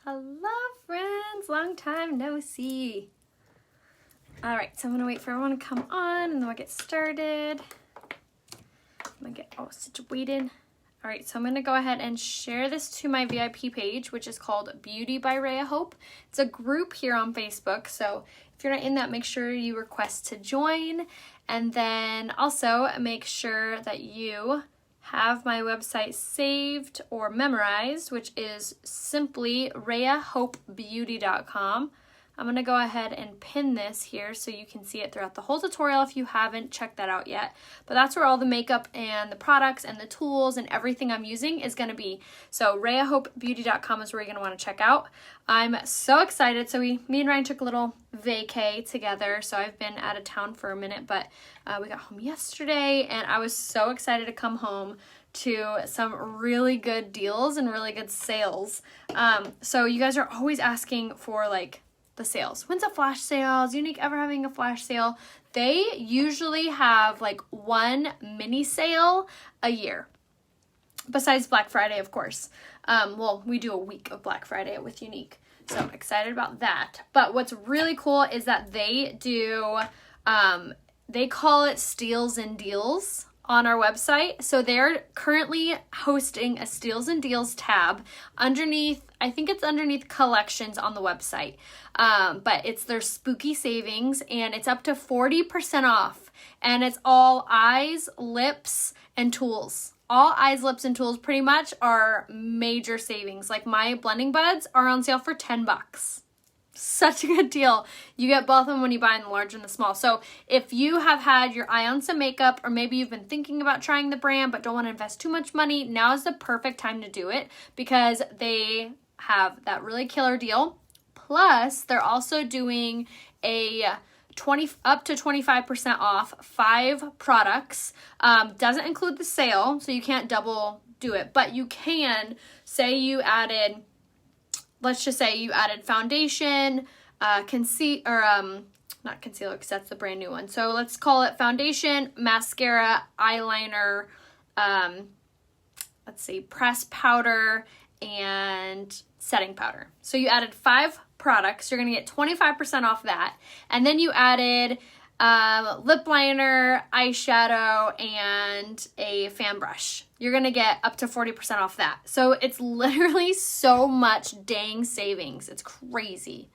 Hello friends, long time no see. All right, so I'm gonna wait for everyone to come on and then we'll get started. I'm gonna get all situated. All right, so I'm gonna go ahead and share this to my VIP page, which is called Beauty by Rayahope. It's a group here on Facebook, so if you're not in that, make sure you request to join. And then also make sure that you have my website saved or memorized, which is simply rayahopebeauty.com. I'm going to go ahead and pin this here so you can see it throughout the whole tutorial if you haven't checked that out yet. But that's where all the makeup and the products and the tools and everything I'm using is going to be. So rayahopebeauty.com is where you're going to want to check out. I'm so excited. So me and Ryan took a little vacay together. So I've been out of town for a minute, but we got home yesterday and I was so excited to come home to some really good deals and really good sales. So you guys are always asking for like the sales. When's a flash sale? Is Younique ever having a flash sale? They usually have like one mini sale a year. Besides Black Friday, of course. Well, we do a week of Black Friday with Younique. So I'm excited about that. But what's really cool is that they do, they call it Steals and Deals on our website. So they're currently hosting a Steals and Deals tab underneath, I think it's underneath collections on the website. But it's their spooky savings and it's up to 40% off. And it's all eyes, lips, and tools. All eyes, lips, and tools pretty much are major savings. Like my blending buds are on sale for $10. Such a good deal. You get both of them when you buy in the large and the small. So if you have had your eye on some makeup or maybe you've been thinking about trying the brand but don't want to invest too much money, now is the perfect time to do it because they have that really killer deal. Plus, they're also doing a up to 25% off 5 products. Doesn't include the sale, so you can't double do it, but you can say you added, let's just say you added foundation, not concealer because that's the brand new one. So let's call it foundation, mascara, eyeliner, let's see, pressed powder, and setting powder. So you added 5 products. You're going to get 25% off that. And then you added lip liner, eyeshadow, and a fan brush. You're going to get up to 40% off that. So it's literally so much dang savings. It's crazy.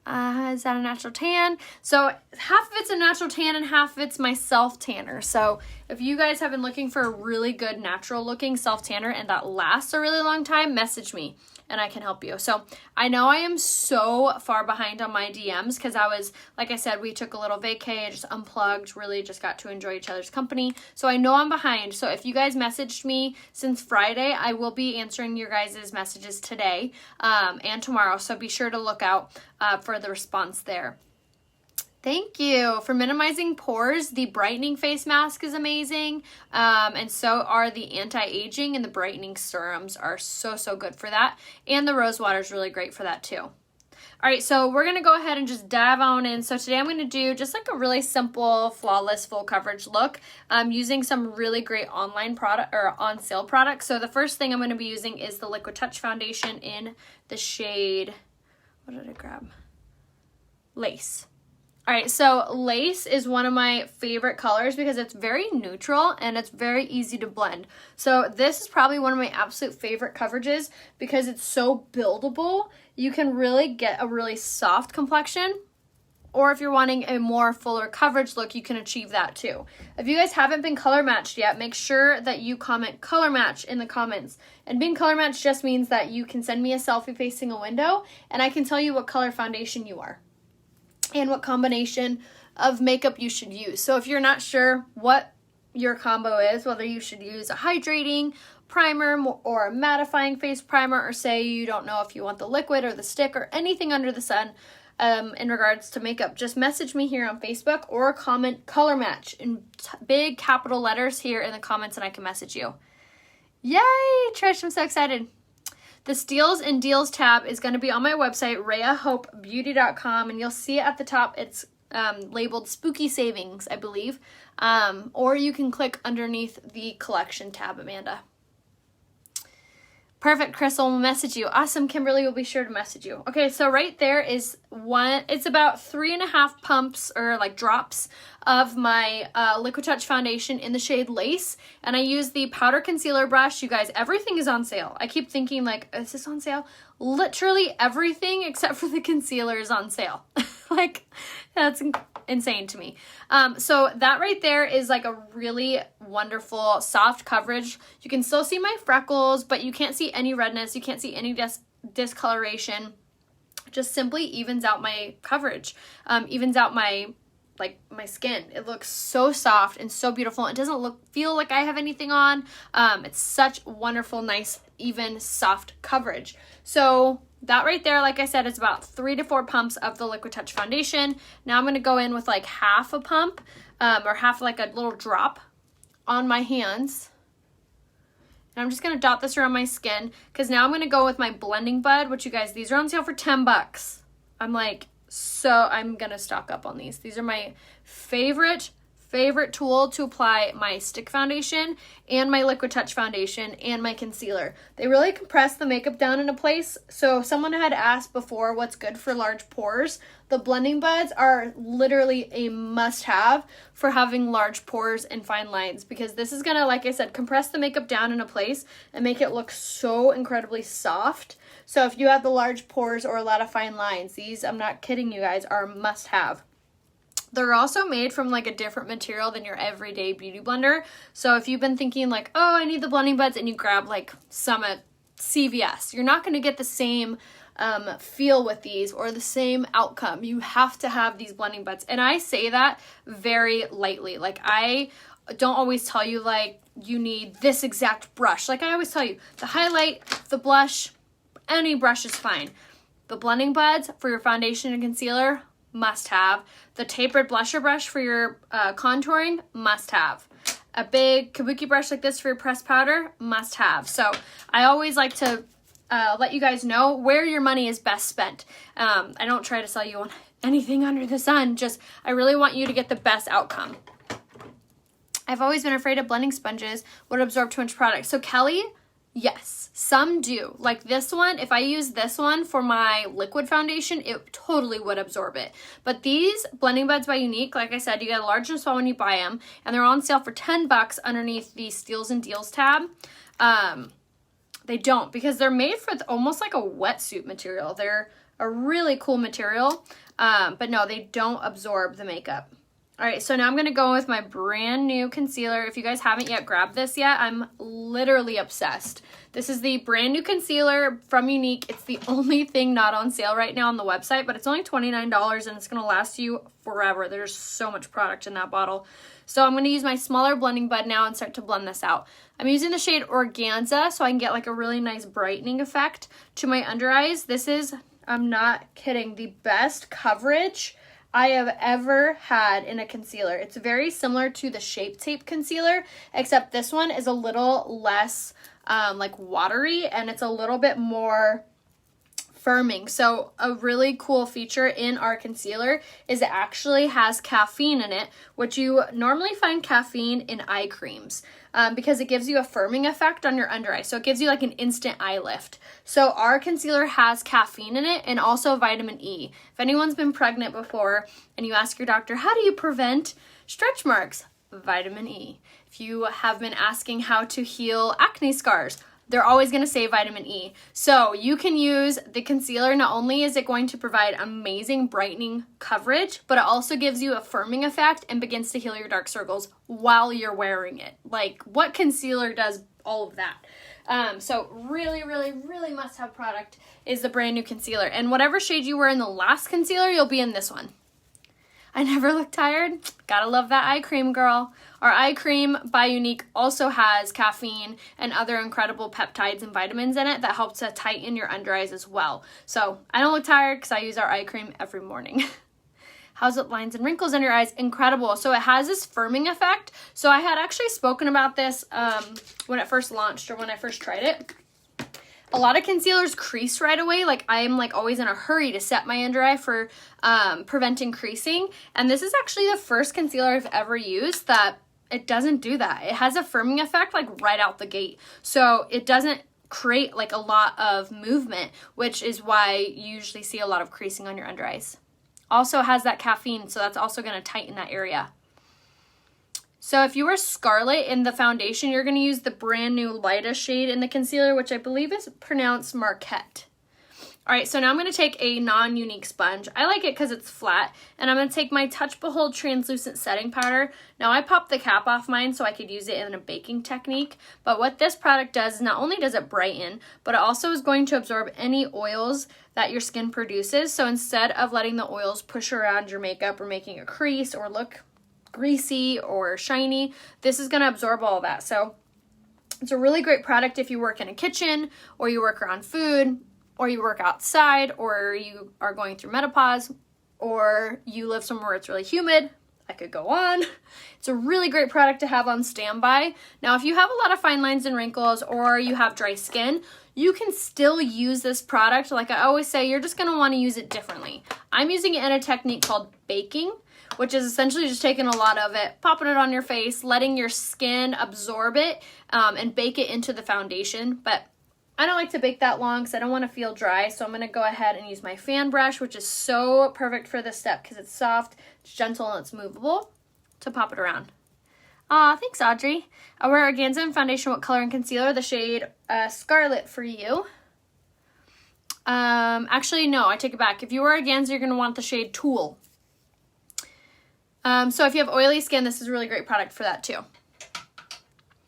Is that a natural tan? So half of it's a natural tan and half of it's my self tanner. So if you guys have been looking for a really good natural looking self tanner and that lasts a really long time, message me and I can help you. So I know I am so far behind on my DMs because I was, like I said, we took a little vacay, just unplugged, really just got to enjoy each other's company. So I know I'm behind. So if you guys messaged me since Friday, I will be answering your guys' messages today and tomorrow. So be sure to look out for the response there. Thank you. For minimizing pores, the brightening face mask is amazing. And so are the anti-aging and the brightening serums are so good for that. And the rose water is really great for that too. All right, so we're going to go ahead and just dive on in. So today I'm going to do just like a really simple, flawless, full coverage look using some really great online product or on sale products. So the first thing I'm going to be using is the Liquid Touch Foundation in the shade, what did I grab? Lace. All right, so Lace is one of my favorite colors because it's very neutral and it's very easy to blend. So this is probably one of my absolute favorite coverages because it's so buildable. You can really get a really soft complexion, or if you're wanting a more fuller coverage look, you can achieve that too. If you guys haven't been color matched yet, make sure that you comment color match in the comments. And being color matched just means that you can send me a selfie facing a window and I can tell you what color foundation you are and what combination of makeup you should use. So if you're not sure what your combo is, whether you should use a hydrating primer or a mattifying face primer, or say you don't know if you want the liquid or the stick or anything under the sun in regards to makeup, just message me here on Facebook or comment color match in big capital letters here in the comments and I can message you. Yay, Trish, I'm so excited. The Steals and Deals tab is going to be on my website, rayahopebeauty.com, and you'll see it at the top. It's labeled Spooky Savings, I believe. Or you can click underneath the Collection tab, Amanda. Perfect, Crystal will message you. Awesome, Kimberly will be sure to message you. Okay, so right there is one, it's about 3.5 pumps or like drops of my Liquid Touch foundation in the shade Lace. And I use the powder concealer brush. You guys, everything is on sale. I keep thinking like, is this on sale? Literally everything except for the concealer is on sale. Like, that's insane to me. So that right there is like a really wonderful soft coverage. You can still see my freckles, but you can't see any redness. You can't see any discoloration. Just simply evens out my coverage, evens out my skin. It looks so soft and so beautiful. It doesn't feel like I have anything on. It's such wonderful, nice, even soft coverage. So that right there, like I said, is about 3 to 4 pumps of the Liquid Touch foundation. Now I'm going to go in with like half a pump or half like a little drop on my hands. And I'm just going to dot this around my skin because now I'm going to go with my blending bud, which you guys, these are on sale for $10. I'm going to stock up on these. These are my favorite tool to apply my stick foundation and my Liquid Touch foundation and my concealer. They really compress the makeup down into place. So someone had asked before what's good for large pores. The blending buds are literally a must-have for having large pores and fine lines because this is going to, like I said, compress the makeup down into place and make it look so incredibly soft. So if you have the large pores or a lot of fine lines, these, I'm not kidding you guys, are a must-have. They're also made from like a different material than your everyday beauty blender. So if you've been thinking like, oh, I need the blending buds, and you grab like some at CVS, you're not going to get the same feel with these or the same outcome. You have to have these blending buds. And I say that very lightly. Like I don't always tell you like you need this exact brush. Like I always tell you the highlight, the blush, any brush is fine. The blending buds for your foundation and concealer, must have. The tapered blusher brush for your contouring, must have. A big kabuki brush like this for your pressed powder, must have. So I always like to let you guys know where your money is best spent. I don't try to sell you on anything under the sun, just I really want you to get the best outcome. I've always been afraid of blending sponges would absorb too much product. So Kelly, yes, some do. Like this one, if I use this one for my liquid foundation, it totally would absorb it. But these blending buds by Unique, like I said, you get a large and small when you buy them, and they're on sale for $10 underneath the Steals and Deals tab. They don't, because they're made for almost like a wetsuit material. They're a really cool material, but no, they don't absorb the makeup. All right, so now I'm going to go with my brand new concealer. If you guys haven't yet grabbed this yet, I'm literally obsessed. This is the brand new concealer from Unique. It's the only thing not on sale right now on the website, but it's only $29 and it's going to last you forever. There's so much product in that bottle. So I'm going to use my smaller blending bud now and start to blend this out. I'm using the shade Organza so I can get like a really nice brightening effect to my under eyes. This is, I'm not kidding, the best coverage I have ever had in a concealer. It's very similar to the Shape Tape concealer, except this one is a little less like watery and it's a little bit more firming. So a really cool feature in our concealer is it actually has caffeine in it, which you normally find caffeine in eye creams because it gives you a firming effect on your under eye. So it gives you like an instant eye lift. So our concealer has caffeine in it and also vitamin E. If anyone's been pregnant before and you ask your doctor, how do you prevent stretch marks? Vitamin E. If you have been asking how to heal acne scars, they're always going to say vitamin E. So you can use the concealer. Not only is it going to provide amazing brightening coverage, but it also gives you a firming effect and begins to heal your dark circles while you're wearing it. Like, what concealer does all of that? So really, really, really must-have product is the brand new concealer. And whatever shade you were in the last concealer, you'll be in this one. I never look tired. Gotta love that eye cream, girl. Our eye cream by Unique also has caffeine and other incredible peptides and vitamins in it that help to tighten your under eyes as well. So I don't look tired because I use our eye cream every morning. How's it lines and wrinkles under your eyes? Incredible. So it has this firming effect. So I had actually spoken about this when it first launched or when I first tried it. A lot of concealers crease right away. Like I'm like always in a hurry to set my under eye for preventing creasing. And this is actually the first concealer I've ever used that it doesn't do that. It has a firming effect like right out the gate. So it doesn't create like a lot of movement, which is why you usually see a lot of creasing on your under eyes. Also has that caffeine, so that's also going to tighten that area. So if you were scarlet in the foundation, you're going to use the brand new lightest shade in the concealer, which I believe is pronounced Marquette. All right, so now I'm going to take a non-unique sponge. I like it because it's flat, and I'm going to take my Touch Behold translucent setting powder. Now I popped the cap off mine so I could use it in a baking technique, but what this product does is not only does it brighten, but it also is going to absorb any oils that your skin produces. So instead of letting the oils push around your makeup or making a crease or look greasy or shiny, this is going to absorb all of that. So it's a really great product if you work in a kitchen or you work around food, or you work outside, or you are going through menopause, or you live somewhere where it's really humid. I could go on. It's a really great product to have on standby. Now, if you have a lot of fine lines and wrinkles, or you have dry skin, you can still use this product. Like I always say, you're just gonna wanna use it differently. I'm using it in a technique called baking, which is essentially just taking a lot of it, popping it on your face, letting your skin absorb it, and bake it into the foundation. But I don't like to bake that long because I don't want to feel dry, so I'm going to go ahead and use my fan brush, which is so perfect for this step because it's soft, it's gentle, and it's movable, to pop it around. Aw, thanks, Audrey. I wear Organza in foundation with color and concealer, the shade Scarlet for you. Actually, no, I take it back. If you wear Organza, you're going to want the shade Tulle. So if you have oily skin, this is a really great product for that too.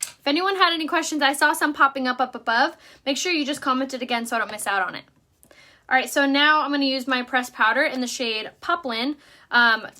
If anyone had any questions, I saw some popping up above. Make sure you just comment it again so I don't miss out on it. All right, so now I'm going to use my pressed powder in the shade Poplin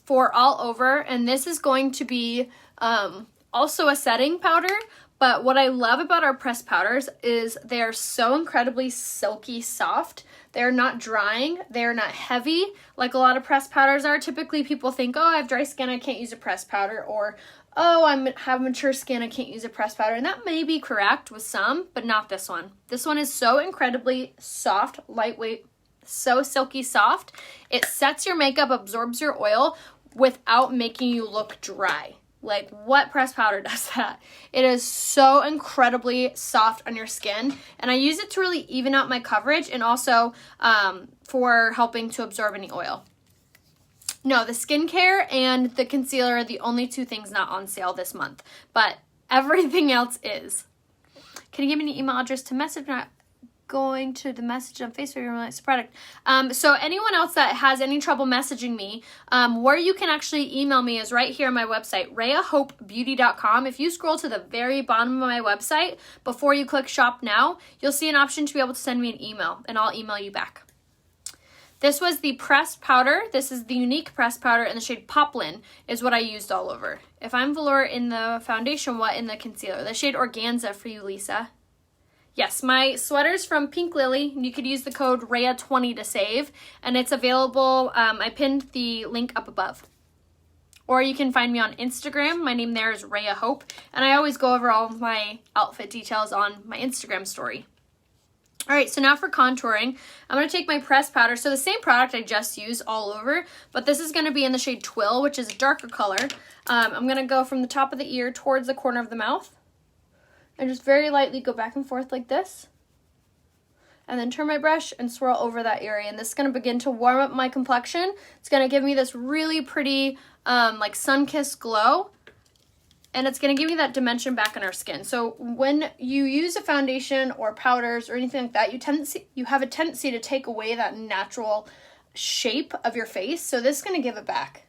for all over. And this is going to be also a setting powder. But what I love about our pressed powders is they're so incredibly silky soft. They're not drying. They're not heavy like a lot of pressed powders are. Typically, people think, oh, I have dry skin, I can't use a pressed powder. Or, oh, I have mature skin, I can't use a pressed powder. And that may be correct with some, but not this one. This one is so incredibly soft, lightweight, so silky soft. It sets your makeup, absorbs your oil without making you look dry. Like, what pressed powder does that? It is so incredibly soft on your skin. And I use it to really even out my coverage and also for helping to absorb any oil. No, the skincare and the concealer are the only two things not on sale this month. But everything else is. Can you give me an email address to message? Not going to the message on Facebook and realize the product. So anyone else that has any trouble messaging me, where you can actually email me is right here on my website, rayahopebeauty.com. If you scroll to the very bottom of my website, before you click shop now, you'll see an option to be able to send me an email, and I'll email you back. This was the pressed powder. This is the unique pressed powder in the shade Poplin is what I used all over. If I'm velour in the foundation, what in the concealer? The shade Organza for you, Lisa. Yes, my sweater's from Pink Lily. You could use the code RAYA20 to save, and it's available. I pinned the link up above. Or you can find me on Instagram. My name there is rayahope, and I always go over all of my outfit details on my Instagram story. All right, so now for contouring, I'm going to take my pressed powder. So the same product I just used all over, but this is going to be in the shade Twill, which is a darker color. I'm going to go from the top of the ear towards the corner of the mouth. And just very lightly go back and forth like this. And then turn my brush and swirl over that area. And this is going to begin to warm up my complexion. It's going to give me this really pretty like sun-kissed glow. And it's going to give me that dimension back in our skin. So when you use a foundation or powders or anything like that, you have a tendency to take away that natural shape of your face. So this is going to give it back.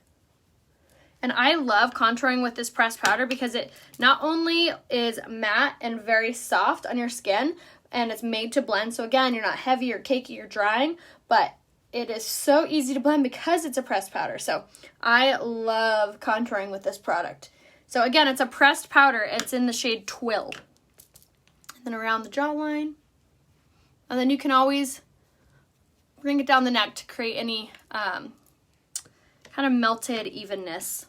And I love contouring with this pressed powder because it not only is matte and very soft on your skin, and it's made to blend. So again, you're not heavy or cakey or drying, but it is so easy to blend because it's a pressed powder. So I love contouring with this product. So again, it's a pressed powder. It's in the shade Twill. And then around the jawline. And then you can always bring it down the neck to create any kind of melted evenness.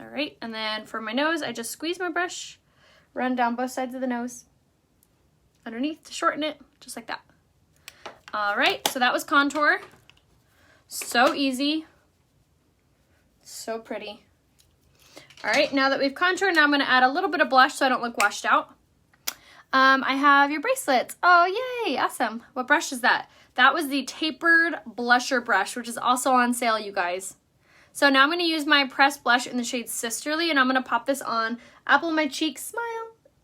All right, and then for my nose, I just squeeze my brush, run down both sides of the nose, underneath to shorten it, just like that. All right, so that was contour. So easy, so pretty. All right, now that we've contoured, now I'm gonna add a little bit of blush so I don't look washed out. I have your bracelets. Oh, yay, awesome. What brush is that? That was the tapered blusher brush, which is also on sale, you guys. So now I'm going to use my pressed blush in the shade Sisterly, and I'm going to pop this on, apple my cheeks, smile,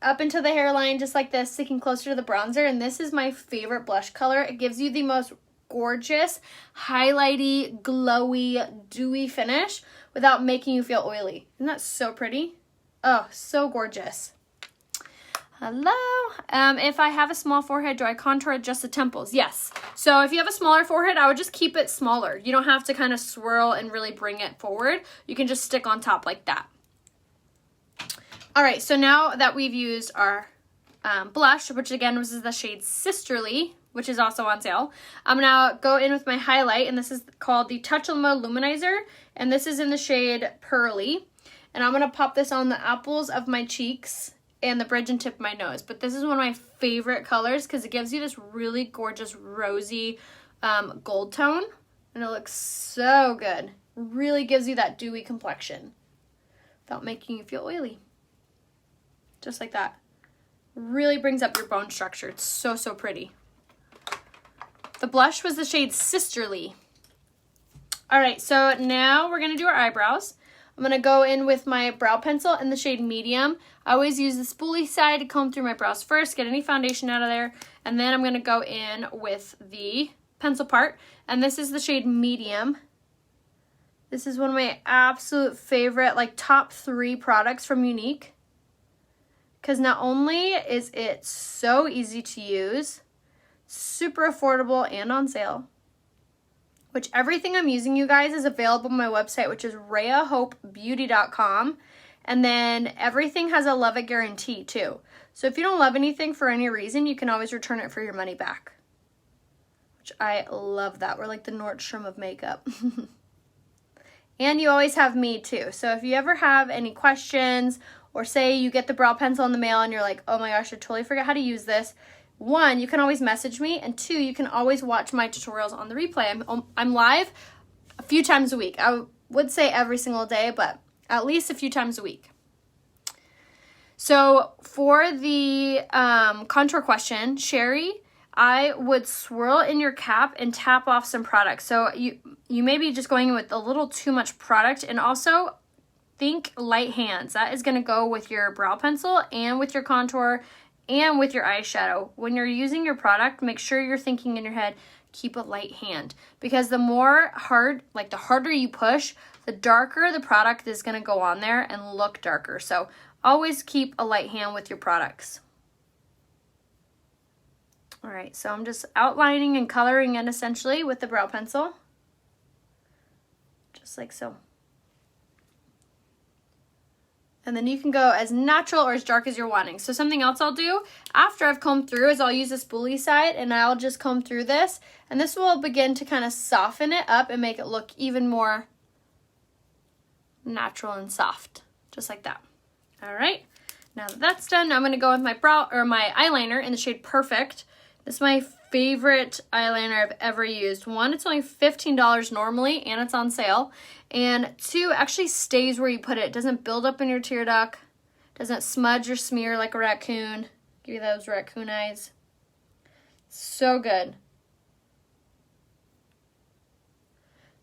up into the hairline just like this, sticking closer to the bronzer. And this is my favorite blush color. It gives you the most gorgeous, highlighty, glowy, dewy finish without making you feel oily. Isn't that so pretty? Oh, so gorgeous. Hello. If I have a small forehead, do I contour just the temples? Yes. So if you have a smaller forehead, I would just keep it smaller. You don't have to kind of swirl and really bring it forward. You can just stick on top like that. All right, so now that we've used our blush, which again was the shade Sisterly, which is also on sale, I'm gonna go in with my highlight, and this is called the Touch Limo Luminizer, and this is in the shade Pearly. And I'm gonna pop this on the apples of my cheeks and the bridge and tip of my nose. But this is one of my favorite colors because it gives you this really gorgeous rosy gold tone, and it looks so good. Really gives you that dewy complexion without making you feel oily. Just like that. Really brings up your bone structure. It's so, so pretty. The blush was the shade Sisterly. All right, so now we're gonna do our eyebrows. I'm going to go in with my brow pencil in the shade Medium. I always use the spoolie side to comb through my brows first, get any foundation out of there, and then I'm going to go in with the pencil part, and this is the shade Medium. This is one of my absolute favorite, like top 3 products from Unique, because not only is it so easy to use, super affordable, and on sale, which everything I'm using, you guys, is available on my website, which is rayahopebeauty.com. And then everything has a love it guarantee too. So if you don't love anything for any reason, you can always return it for your money back. Which I love that. We're like the Nordstrom of makeup. And you always have me too. So if you ever have any questions, or say you get the brow pencil in the mail and you're like, oh my gosh, I totally forgot how to use this. 1, you can always message me, and 2, you can always watch my tutorials on the replay. I'm live a few times a week. I would say every single day, but at least a few times a week. So for the contour question, Sherry, I would swirl in your cap and tap off some product. So you may be just going in with a little too much product, and also think light hands. That is going to go with your brow pencil and with your contour and with your eyeshadow. When you're using your product, make sure you're thinking in your head, keep a light hand. Because the harder you push, the darker the product is going to go on there and look darker. So always keep a light hand with your products. All right, so I'm just outlining and coloring in essentially with the brow pencil. Just like so. And then you can go as natural or as dark as you're wanting. So something else I'll do after I've combed through is I'll use the spoolie side, and I'll just comb through this. And this will begin to kind of soften it up and make it look even more natural and soft. Just like that. All right. Now that that's done, I'm going to go with my my eyeliner in the shade Perfect. This is my favorite eyeliner I've ever used. 1, it's only $15 normally, and it's on sale. And 2, actually stays where you put it. It doesn't build up in your tear duct. Doesn't smudge or smear like a raccoon. Give you those raccoon eyes. So good.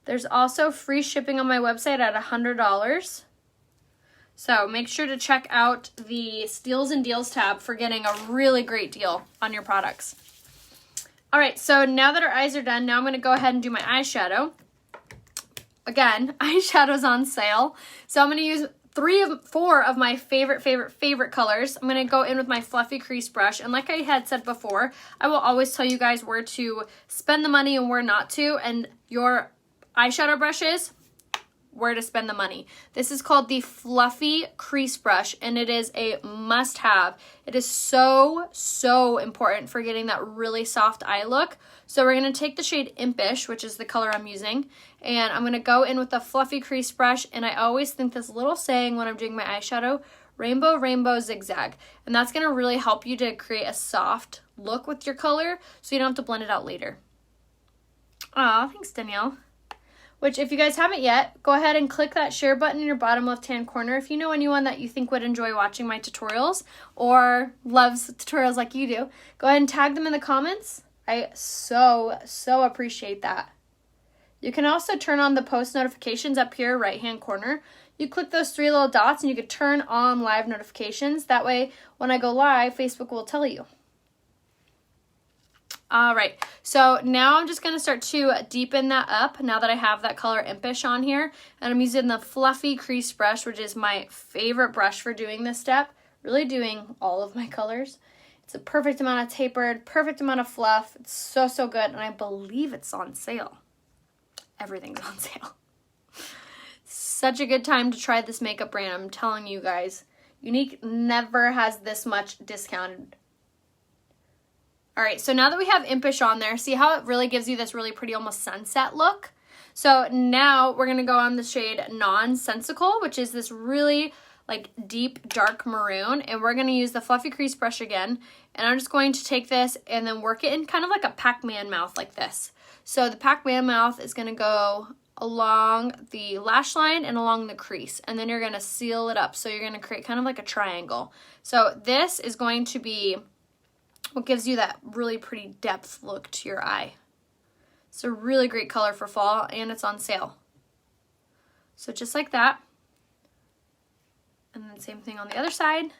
There's also free shipping on my website at $100. So make sure to check out the Steals and Deals tab for getting a really great deal on your products. All right, so now that our eyes are done, now I'm going to go ahead and do my eyeshadow. Again, eyeshadow's on sale. So I'm going to use 4 of my favorite colors. I'm going to go in with my fluffy crease brush. And like I had said before, I will always tell you guys where to spend the money and where not to. And your eyeshadow brushes, where to spend the money. This is called the Fluffy Crease Brush, and it is a must-have. It is so, so important for getting that really soft eye look. So we're going to take the shade Impish, which is the color I'm using, and I'm going to go in with the Fluffy Crease Brush, and I always think this little saying when I'm doing my eyeshadow, rainbow, rainbow, zigzag. And that's going to really help you to create a soft look with your color, so you don't have to blend it out later. Aw, thanks, Danielle. which if you guys haven't yet, go ahead and click that share button in your bottom left-hand corner. If you know anyone that you think would enjoy watching my tutorials or loves tutorials like you do, go ahead and tag them in the comments. I so appreciate that. You can also turn on the post notifications up here, right-hand corner. You click those 3 little dots and you can turn on live notifications. That way, when I go live, Facebook will tell you. All right, so now I'm just going to start to deepen that up now that I have that color Impish on here. And I'm using the fluffy crease brush, which is my favorite brush for doing this step. Really doing all of my colors. It's a perfect amount of tapered, perfect amount of fluff. It's so good, and I believe it's on sale. Everything's on sale. Such a good time to try this makeup brand, I'm telling you guys. Younique never has this much discounted. All right, so now that we have Impish on there, see how it really gives you this really pretty almost sunset look? So now we're gonna go on the shade Nonsensical, which is this really like deep dark maroon, and we're gonna use the fluffy crease brush again, and I'm just going to take this and then work it in kind of like a Pac-Man mouth like this. So the Pac-Man mouth is gonna go along the lash line and along the crease, and then you're gonna seal it up. So you're gonna create kind of like a triangle. So this is going to be what gives you that really pretty depth look to your eye. It's a really great color for fall, and it's on sale. So just like that. And then same thing on the other side.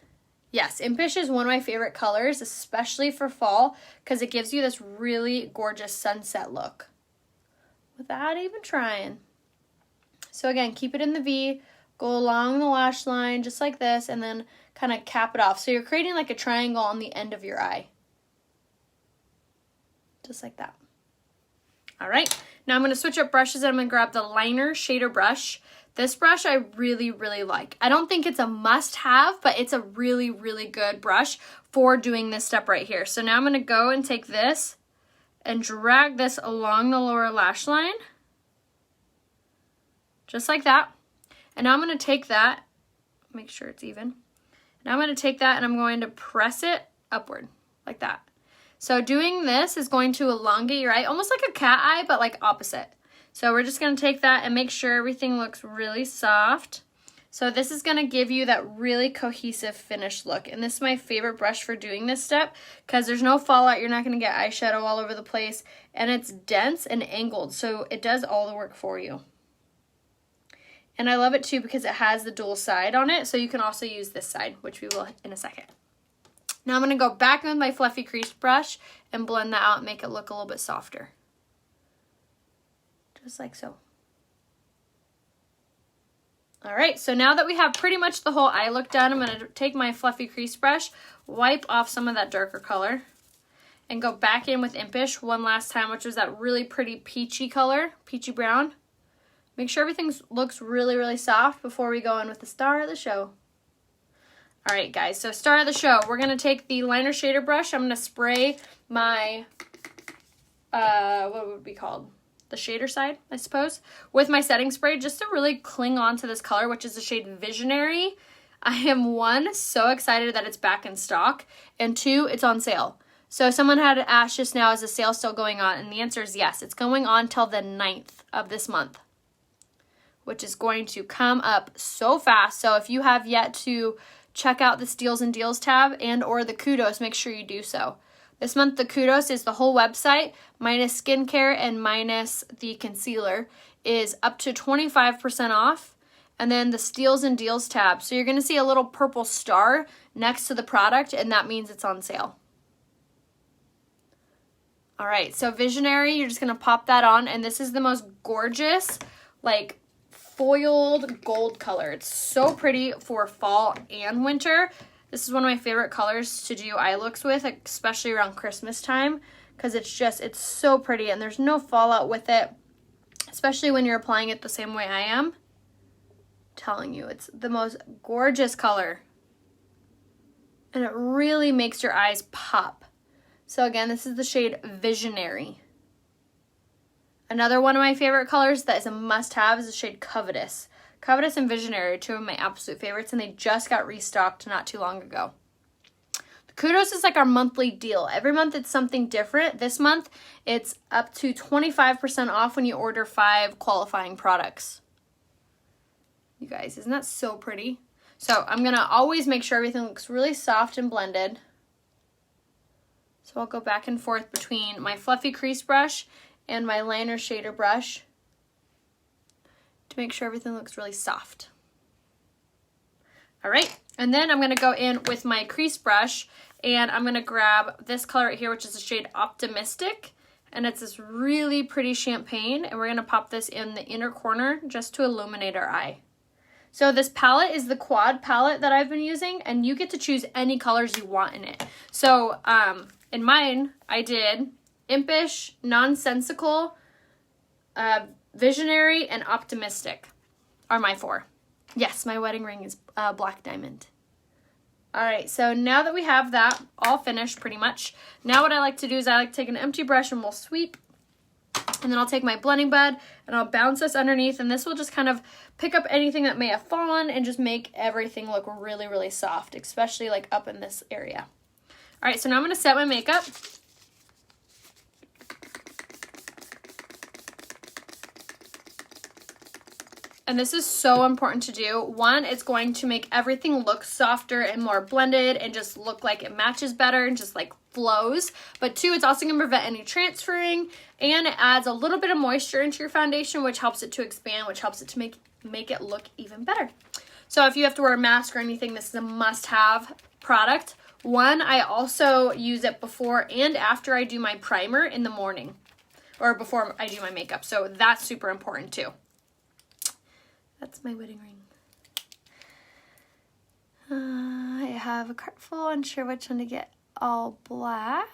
Yes, Impish is one of my favorite colors, especially for fall, because it gives you this really gorgeous sunset look without even trying. So again, keep it in the V, go along the lash line just like this, and then kind of cap it off. So you're creating like a triangle on the end of your eye. Just like that. All right, now I'm going to switch up brushes and I'm going to grab the liner shader brush. This brush I really like. I don't think it's a must-have, but it's a really good brush for doing this step right here. So now I'm going to go and take this and drag this along the lower lash line. Just like that. And now I'm going to take that, make sure it's even. Now I'm going to take that and I'm going to press it upward like that. So doing this is going to elongate your eye, almost like a cat eye, but like opposite. So we're just going to take that and make sure everything looks really soft. So this is going to give you that really cohesive finished look. And this is my favorite brush for doing this step because there's no fallout. You're not going to get eyeshadow all over the place. And it's dense and angled, so it does all the work for you. And I love it too because it has the dual side on it, so you can also use this side, which we will in a second. Now I'm going to go back in with my fluffy crease brush and blend that out and make it look a little bit softer. Just like so. All right, so now that we have pretty much the whole eye look done, I'm going to take my fluffy crease brush, wipe off some of that darker color, and go back in with Impish one last time, which was that really pretty peachy color, peachy brown. Make sure everything looks really soft before we go in with the star of the show. All right, guys, so star of the show, we're going to take the liner shader brush. I'm going to spray my, what would it be called? The shader side, I suppose, with my setting spray just to really cling on to this color, which is the shade Visionary. I am, 1, so excited that it's back in stock, and 2, it's on sale. So someone had asked just now, is the sale still going on? And the answer is yes. It's going on till the 9th of this month, which is going to come up so fast. So if you have yet to check out the Steals and Deals tab and or the Kudos, make sure you do so. This month, the Kudos is the whole website, minus skincare and minus the concealer, is up to 25% off. And then the Steals and Deals tab. So you're going to see a little purple star next to the product, and that means it's on sale. All right, so Visionary, you're just going to pop that on, and this is the most gorgeous, like, foiled gold color. It's so pretty for fall and winter. This is one of my favorite colors to do eye looks with, especially around Christmas time, because it's so pretty and there's no fallout with it, especially when you're applying it the same way I am. I'm telling you, it's the most gorgeous color. And it really makes your eyes pop. So again, this is the shade Visionary. Another one of my favorite colors that is a must-have is the shade Covetous. Covetous and Visionary are 2 of my absolute favorites, and they just got restocked not too long ago. The Kudos is like our monthly deal. Every month it's something different. This month it's up to 25% off when you order 5 qualifying products. You guys, isn't that so pretty? So I'm going to always make sure everything looks really soft and blended. So I'll go back and forth between my fluffy crease brush and my liner shader brush to make sure everything looks really soft. All right, and then I'm going to go in with my crease brush, and I'm going to grab this color right here, which is the shade Optimistic, and it's this really pretty champagne, and we're going to pop this in the inner corner just to illuminate our eye. So this palette is the quad palette that I've been using, and you get to choose any colors you want in it. So in mine, I did Impish, Nonsensical, Visionary, and Optimistic are my 4. Yes, my wedding ring is black diamond. All right, so now that we have that all finished pretty much, now what I like to do is I like to take an empty brush and we'll sweep. And then I'll take my blending bud and I'll bounce this underneath, and this will just kind of pick up anything that may have fallen and just make everything look really, really soft, especially like up in this area. All right, so now I'm going to set my makeup. And this is so important to do. One, it's going to make everything look softer and more blended and just look like it matches better and just like flows. But 2, it's also going to prevent any transferring, and it adds a little bit of moisture into your foundation, which helps it to expand, which helps it to make it look even better. So if you have to wear a mask or anything, this is a must-have product. 1, I also use it before and after I do my primer in the morning, or before I do my makeup. So that's super important too. That's my wedding ring. I have a cart full, unsure which one to get. All black.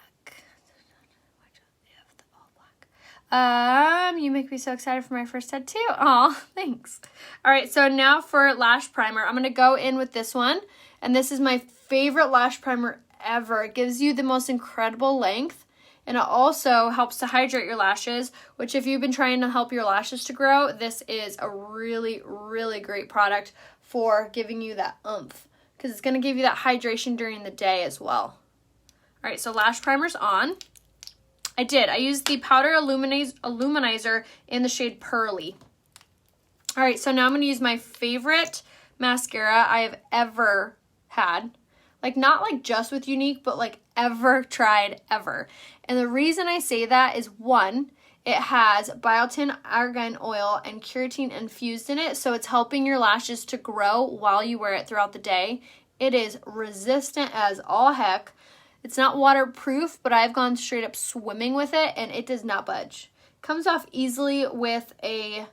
You make me so excited for my first tattoo. Aw, thanks. All right, so now for lash primer. I'm going to go in with this one, and this is my favorite lash primer ever. It gives you the most incredible length, and it also helps to hydrate your lashes, which if you've been trying to help your lashes to grow, this is a really, really great product for giving you that oomph, because it's going to give you that hydration during the day as well. All right, so lash primer's on. I used the Powder Illuminizer in the shade Pearly. All right, so now I'm going to use my favorite mascara I have ever had. Like, not like just with Unique, but like ever tried ever. And the reason I say that is, 1, it has biotin, argan oil, and keratin infused in it, so it's helping your lashes to grow while you wear it throughout the day. It is resistant as all heck. It's not waterproof, but I've gone straight up swimming with it, and it does not budge. Comes off easily with a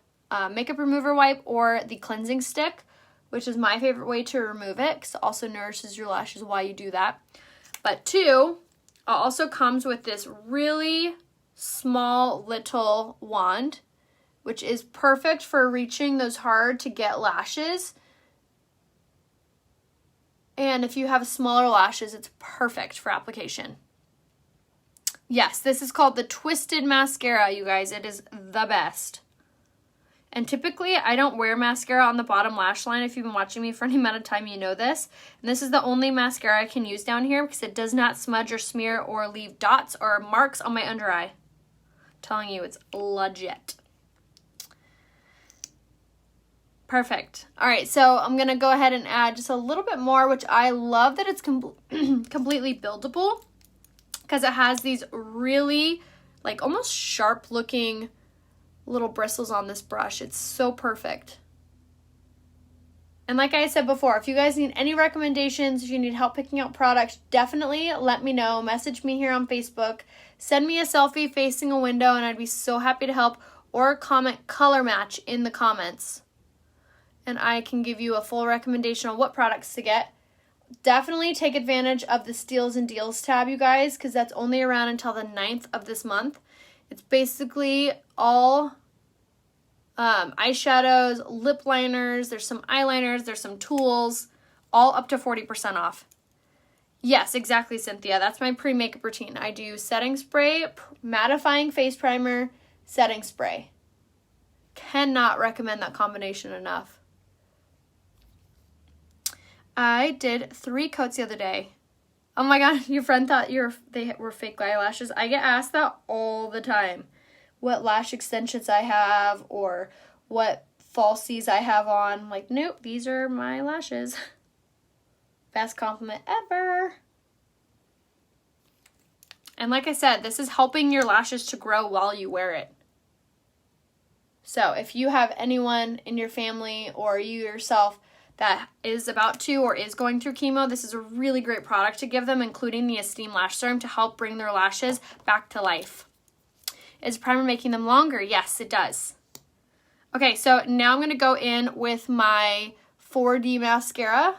makeup remover wipe or the cleansing stick, which is my favorite way to remove it, because it also nourishes your lashes while you do that. But 2, it also comes with this really small little wand, which is perfect for reaching those hard to get lashes. And if you have smaller lashes, it's perfect for application. Yes, this is called the Twisted Mascara, you guys. It is the best. And typically, I don't wear mascara on the bottom lash line. If you've been watching me for any amount of time, you know this. And this is the only mascara I can use down here because it does not smudge or smear or leave dots or marks on my under eye. I'm telling you, it's legit. Perfect. All right, so I'm going to go ahead and add just a little bit more, which I love that it's completely buildable, because it has these really, like, almost sharp looking little bristles on this brush. It's so perfect. And like I said before, if you guys need any recommendations, if you need help picking out products, definitely let me know. Message me here on Facebook. Send me a selfie facing a window, and I'd be so happy to help, or comment color match in the comments, and I can give you a full recommendation on what products to get. Definitely take advantage of the Steals and Deals tab, you guys, because that's only around until the 9th of this month. It's basically all eyeshadows, lip liners, there's some eyeliners, there's some tools, all up to 40% off. Yes, exactly, Cynthia. That's my pre-makeup routine. I do setting spray, mattifying face primer, setting spray. Cannot recommend that combination enough. I did 3 coats the other day Oh my god, your friend thought they were fake eyelashes. I get asked that all the time. What lash extensions I have or what falsies I have on. I'm like, nope, these are my lashes. Best compliment ever. And like I said, this is helping your lashes to grow while you wear it. So if you have anyone in your family or you yourself that is about to or is going through chemo, this is a really great product to give them, including the Esteem Lash Serum to help bring their lashes back to life. Is primer making them longer? Yes, it does. Okay, so now I'm going to go in with my 4D mascara.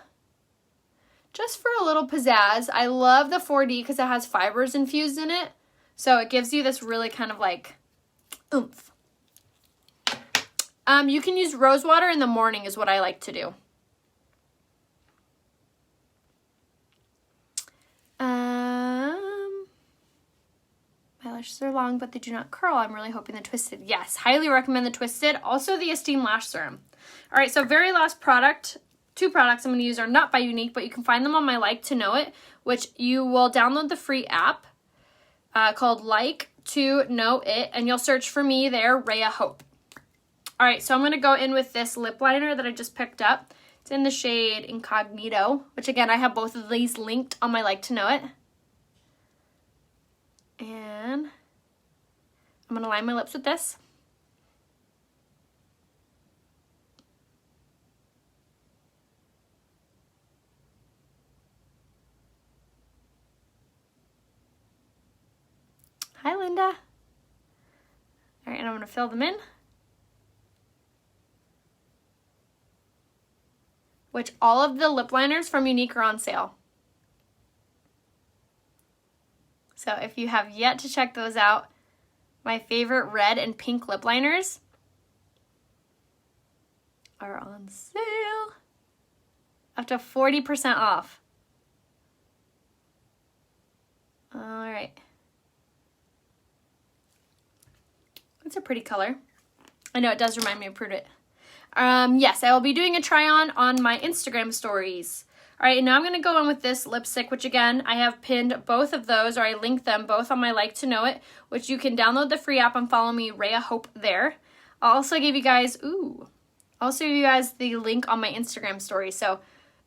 Just for a little pizzazz. I love the 4D because it has fibers infused in it. So it gives you this really kind of like oomph. You can use rose water in the morning is what I like to do. My lashes are long, but they do not curl. I'm really hoping the Twisted. Yes, highly recommend the Twisted. Also the Esteem Lash Serum. All right, so very last product. 2 products I'm going to use are not by Unique, but you can find them on my Like to Know It, which you will download the free app called Like to Know It, and you'll search for me there, rayahope. All right, so I'm going to go in with this lip liner that I just picked up. It's in the shade Incognito, which again, I have both of these linked on my Like to Know It. And I'm going to line my lips with this. Hi, Linda. All right, and I'm going to fill them in. Which all of the lip liners from Unique are on sale. So if you have yet to check those out, my favorite red and pink lip liners are on sale. Up to 40% off. All right. It's a pretty color. I know it does remind me of Prudit. Yes, I will be doing a try on my Instagram stories. All right, now I'm going to go in with this lipstick, which again, I have pinned both of those, or I linked them both on my Like to Know It, which you can download the free app and follow me, rayahope, there. I'll also give you guys, the link on my Instagram story. So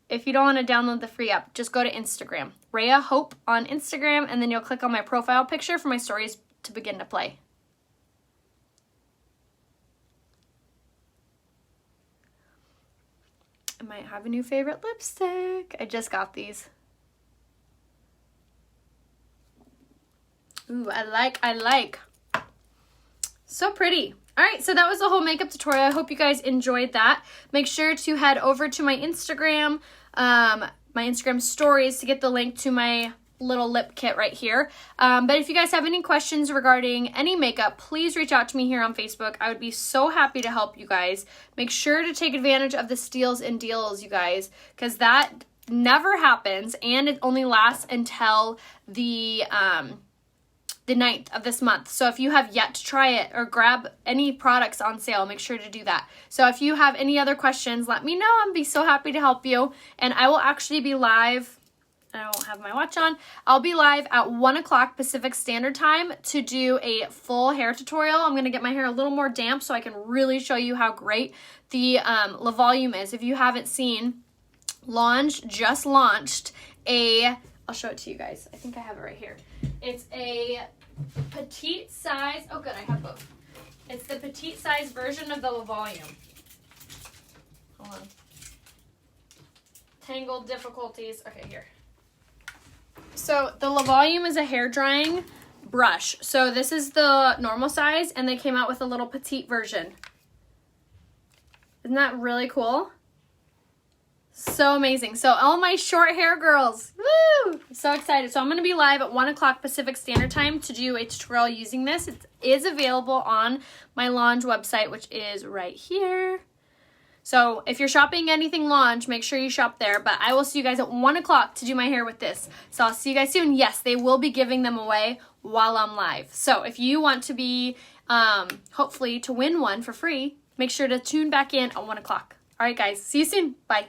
if you don't want to download the free app, just go to Instagram, rayahope on Instagram, and then you'll click on my profile picture for my stories to begin to play. I might have a new favorite lipstick. I just got these. Ooh, I like. So pretty. All right, so that was the whole makeup tutorial. I hope you guys enjoyed that. Make sure to head over to my Instagram stories to get the link to my little lip kit right here. But if you guys have any questions regarding any makeup, please reach out to me here on Facebook. I would be so happy to help you guys. Make sure to take advantage of the steals and deals, you guys, because that never happens, and it only lasts until the 9th of this month. So if you have yet to try it or grab any products on sale, make sure to do that. So if you have any other questions, let me know. I'll be so happy to help you. And I will actually be live. I don't have my watch on. I'll be live at 1 o'clock Pacific Standard Time to do a full hair tutorial. I'm going to get my hair a little more damp so I can really show you how great the La Volume is. If you haven't seen, Lange just launched I'll show it to you guys. I think I have it right here. It's a petite size. Oh, good. I have both. It's the petite size version of the La Volume. Hold on. Tangled difficulties. Okay, here. So the La Volume is a hair drying brush. So this is the normal size, and they came out with a little petite version. Isn't that really cool? So amazing. So all my short hair girls, woo! I'm so excited. So I'm going to be live at 1 o'clock Pacific Standard Time to do a tutorial using this. It is available on my Lange website, which is right here. So if you're shopping anything Lange, make sure you shop there. But I will see you guys at 1 o'clock to do my hair with this. So I'll see you guys soon. Yes, they will be giving them away while I'm live. So if you want to be, hopefully to win one for free, make sure to tune back in at 1 o'clock. All right, guys. See you soon. Bye.